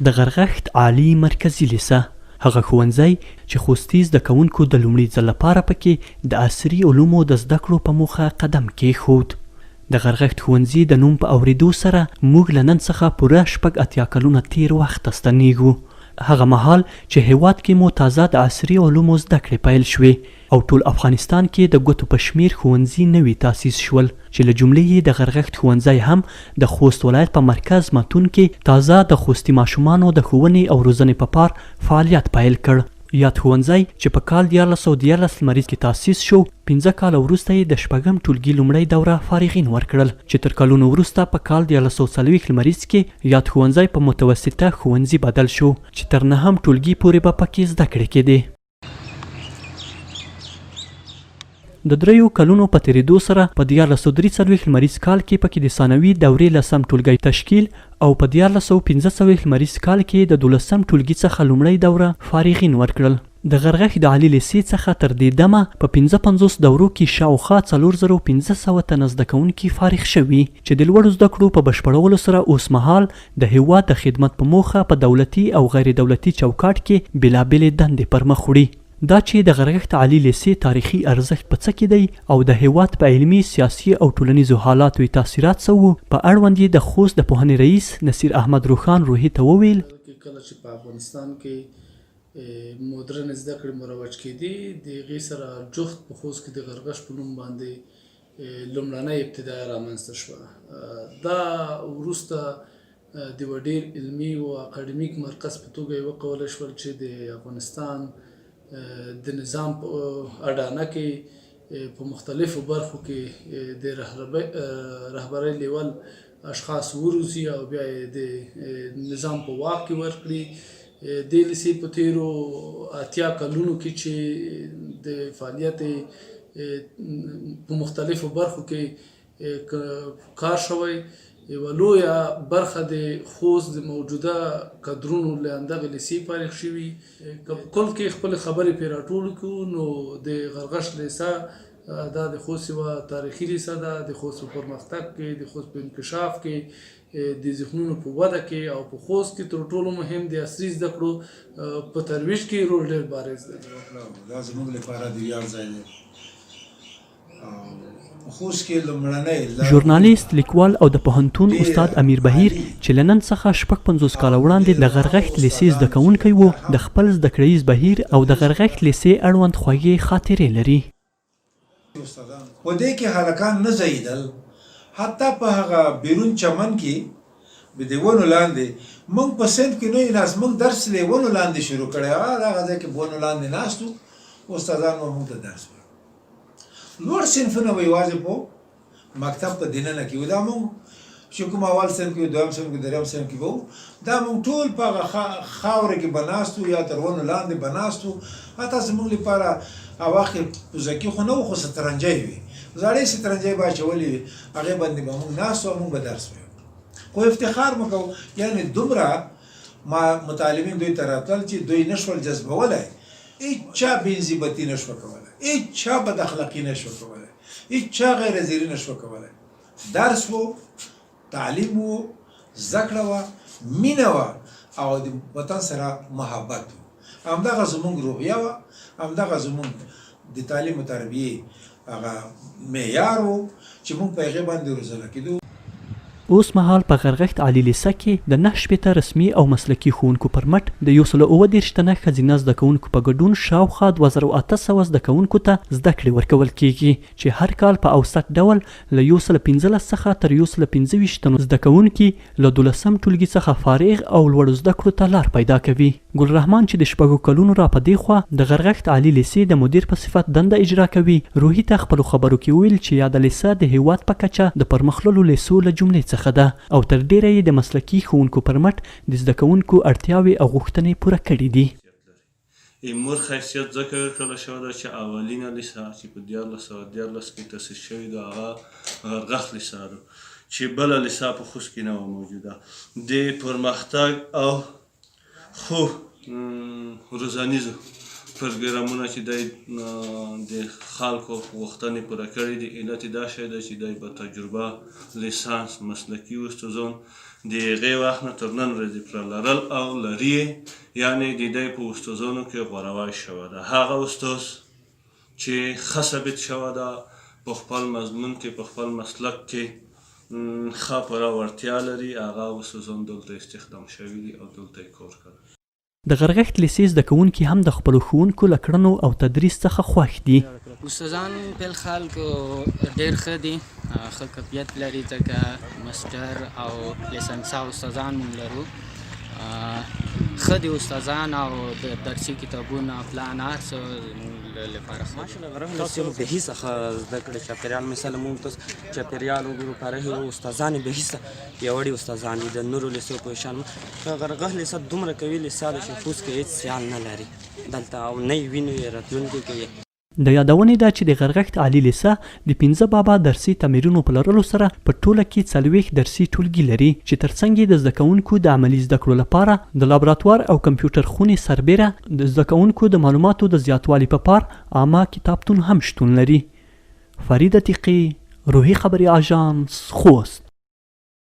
د غرغښت عالي مرکزي لیسه هغه ښوونځی چې خوستي زده کوونکو د لومړي ځل لپاره پکې د عصري علومو د زده کړو په موخه قدم کېښود. د غرغښت ښوونځي د نوم په اورېدو سره موږ له نن څخه پوره 8 کلونه تیر وخت ته ستنېږو. هغه مهال چې هیواد کې مو تازه د عصري علومو زده کړې پیل شوې او ټول افغانستان کې د ګوتو په شمیر ښوونځي نوي تاسیس شول چې له جملې یې د غرغښت ښوونځی هم د خوست ولایت په مرکز متون کې تازه د خوستي ماشومانو د ښوونې او روزنې په پار فعالیت پیل کړ. یاد ښوونځی چې په کال 1914 لمریز کې تاسیس شو 15 کاله وروسته یې د 8م ټولګي لومړی دوره فارغین ورکړل چې تر کلونو وروسته په کال 1940 لمریز کې یاد ښوونځی په متوسطه ښوونځي بدل شو چې تر 9م ټولګي پورې به پکې زده کړې کېدې. د 3 کلونو په تیریدو سره په 1943 لمریز کال کې پکې د ثانوي دورې 10م ټولګی تشکیل او په 1945 لمریز کال کې د 12م ټولګي څخه لومړی دوره فارغین ورکړل. د غرغښت د عالي لیسې څخه تر دې دمه په 55 دورو کې شاوخوا 4500 تنه زده کوونکي فارغ شوي چې د لوړو زده کړو په بشپړولو سره اوس مهال د هیواد د خدمت په موخه په دولتي او غیر دولتي چوکاټ کې بېلابېلې دندې پر مخ وړي. دا چې د غرغښت عالي لیسې تاریخي ارزښت په څه کې دی او د هیواد په علمي، سیاسي او ټولنیزو حالاتو تاثیرات څه وو، په اړوند یې د خوست د پوهنې رئیس نصیر احمد روخان روحي ته وویل. کله چې په افغانستان کې مدرن زده کړې مروج کېدې د هغې سره جفت په خوست کې د غرغښت په نوم باندې لومړنۍ ابتدا رامنځته شوه. دا وروسته د یوه ډېر علمي او اکاډمیک مرکز په توګه یې وکولی شول چې د افغانستان د نظام په اډانه کې په مختلفو برخو کې د رهبرۍ لیول اشخاص وروزي او بیا یې د نظام په واک کې ورکړي. دې لیسې په تیرو 80 کلونو کې چې د فعالیت په مختلفو برخو کې کار شوی، یوه لویه برخه د خوست د موجوده کادرونو له همدغې لیسې فارغ شوي. که په کل کې خپلې خبرې پرې راټولې کړو نو د غرغښت لیسه دا د خوست یوه تاریخي لیسه ده. د خوست په پرمختګ کې، د خوست په انکشاف کې، د ذهنونو په وده کې او په خوست کې تر ټولو مهم د عصري زده کړو په ترویج کې رول ډېر بارز دی. دا زموږ لپاره د ویاړ ځای دی. ژورنالیست، لیکوال او د پوهنتون استاد امیر بهیر چې له نن څخه 50 کاله وړاندې د غرغښت لیسې زده کوونکی و، د خپل زده کړیز بهیر او د غرغښت لیسې اړوند خوږې خاطرې لري. په دې کې هلکان نه ځایېدل، حتی په هغه بیرون چمن کې د ونو لاندې موږ په صنف کې نه یې ناست، موږ درس د ونو لاندې شروع کړی. هغه ځای کې ونو لاندې ناست وو، استادان به موږ ته درس وایي. لوړ صنفونه به یوازې په مکتب په دننه کې وو. دا موږ چې کوم اول صنف کې، دویم صنف کې، دریم صنف کې به وو، دا موږ ټول په هغه خاوره کې به ناست وو یا تر ونو لاندې به ناست وو. حتی زموږ لپاره هغه وخت کې پوزکي خو نه وو، خو سترنجۍ وي، زړې سترنجۍ به اچولې وي، هغې باندې به موږ ناست وو او موږ به درس وایو. خو افتخار مو کوو، یعنې دومره متعلمین دوی ته راتلل چې دوی نه شول جذبولی. هیچا بېنضبطي نه شوه کولی، هیچا بد اخلاقي نه شوه کولی، هیچا غیر زیري نه شوه کولی. درس و، تعلیم و، زده کړه وه، مینه وه او د وطن سره محبت و. همدغه زموږ روحیه وه، همدغه زموږ د تعلیم و تربیې هغه معیار و چې موږ په هغې باندې روزنه کېدو. اوس مهال په غرغښت عالي لیسه کې د 9 رسمي او مسلکي ښوونکو پر مټ د 129 تنه ښځینه زده کوونکو په ګډون شاوخوا 2800 زده کوونکو ته زده کړې ورکول کیږي چې هر کال په اوسط ډول له 115 څخه تر 125 تنو زده کوونکي له 12م ټولګي څخه فارغ او لوړو زده کړو ته لار پیدا کوي. ګل رحمان چې د 6 کلونو را په دې خوا د غرغښت عالي لیسې د مدیر په صفت دنده اجرا کوي، روحي ته خپلو خبرو کې ویل چې یاده لیسه د هیواد په کچه د پرمختللو لیسو له جملې څخه ده او تر ډیره یې د مسلکي ښوونکو پر مټ د زده کوونکو اړتیاوې او غوښتنې پوره کړي دي. مور حیثیت ځکه ورکړله شوې ده چې اولینه لیسه چې په 1914 کې تاسیس شوې ده هغه غرغښت لیسه ده، چې بله لیسه په خوست کې نه وه موجوده. د پرمختګ او خو روزنیزو پروګرامونه چې دی د خلکو غوښتنې پوره کړې دي. علت یې دا شی دی چې دی په تجربه، لیسانس، مسلکي استادان د هغې وخت نه تر نن ورځې پوره لرل او لري یعنې د دی په استادانو کې غوروی شوی ده. هغه استاد چې ښه ثابت شوی ده په خپل مضمون کې په خپل مسلک کې ښه پوره وړتیا لري، هغه استادان دلته استخدام شوي دي او دلته یې کار کوي. د غرغښت لیسې زده کوونکي هم د خپلو ښوونکو له کړنو او تدریس څخه خوښ دي. استادان په خلکو ډېر ښه دي، ښه کیفیت لري ځکه ماسټر او لیسنسا استادان موږ لرو. ښه دي استادان او د درسي کتابونه پلان هر څه زموږ لپاره ښه دي. غرغښت لیسې مو بې حیثه ښه زده کړې چاپېریال مثلا موږ ته چاپېریال وګورو پاره استادان یې بې حیثه پیاوړي استادان دي. د نورو لیسو په شان غرغښت لیسه دومره قوي لیسه ده چې خوست کې هېڅ سیال نه لري دلته او نه یې وینو یې راتلونکي کې. د یادونې ده چې د غرغښت عالي لیسه د 15 بابا درسي تمرینو په لرلو سره په ټوله کې 40 درسي ټولګي لري چې ترڅنګ یې د زده کوونکو د عملي زده کړو لپاره د لابراتوار او کمپیوټر خونې سربیره د زده کوونکو د معلوماتو د زیاتوالي په پار عامه کتابتون هم شتون لري. فرید عتیقي، روحي خبري اژانس، خوست.